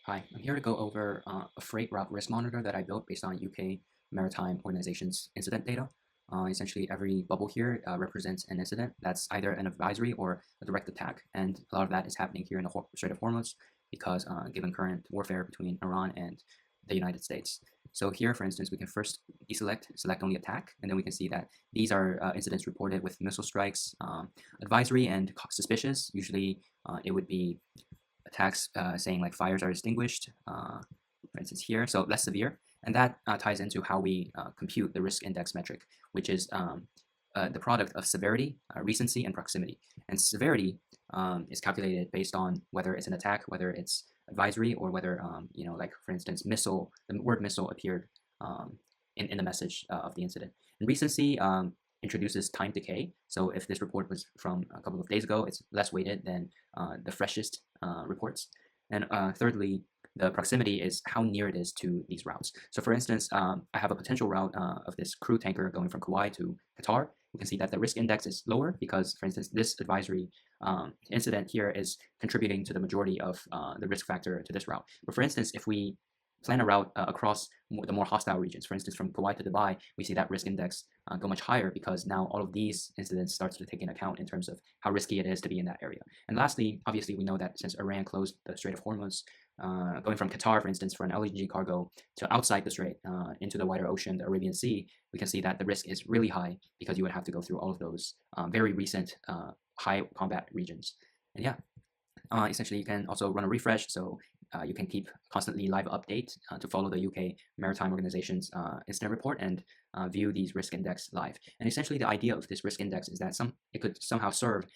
Hi, I'm here to go over a freight route risk monitor that I built based on UK Maritime Organization's incident data. Essentially, every bubble here represents an incident that's either an advisory or a direct attack, and a lot of that is happening here in the Strait of Hormuz because given current warfare between Iran and the United States. So here, for instance, we can first select only attack, and then we can see that these are incidents reported with missile strikes, advisory and suspicious. Usually, it would be attacks saying like fires are extinguished, for instance here, so less severe. And that ties into how we compute the risk index metric, which is the product of severity, recency, and proximity. And severity is calculated based on whether it's an attack, whether it's advisory, or whether, like for instance, missile, the word missile appeared in the message of the incident. And recency introduces time decay. So if this report was from a couple of days ago, it's less weighted than the freshest reports. And thirdly, the proximity is how near it is to these routes. So for instance, I have a potential route of this crude tanker going from Kuwait to Qatar. You can see that the risk index is lower because, for instance, this advisory incident here is contributing to the majority of the risk factor to this route. But for instance, if we plan a route across the more hostile regions, for instance, from Kuwait to Dubai, we see that risk index go much higher because now all of these incidents starts to take into account in terms of how risky it is to be in that area. And lastly, obviously, we know that since Iran closed the Strait of Hormuz, going from Qatar, for instance, for an LNG cargo to outside the strait into the wider ocean, the Arabian Sea, we can see that the risk is really high because you would have to go through all of those very recent high combat regions. And yeah, essentially, you can also run a refresh, so you can keep constantly live update to follow the UK Maritime Organization's incident report and view these risk index live. And essentially, the idea of this risk index is that it could somehow serve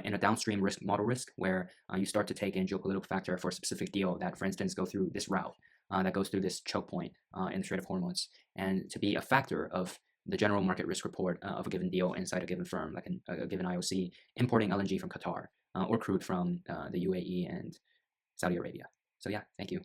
in a downstream risk model risk where you start to take in geopolitical factor for a specific deal that, for instance, go through this route that goes through this choke point in the Strait of Hormuz, and to be a factor of the general market risk report of a given deal inside a given firm, like a given IOC, importing LNG from Qatar or crude from the UAE and Saudi Arabia. So yeah, thank you.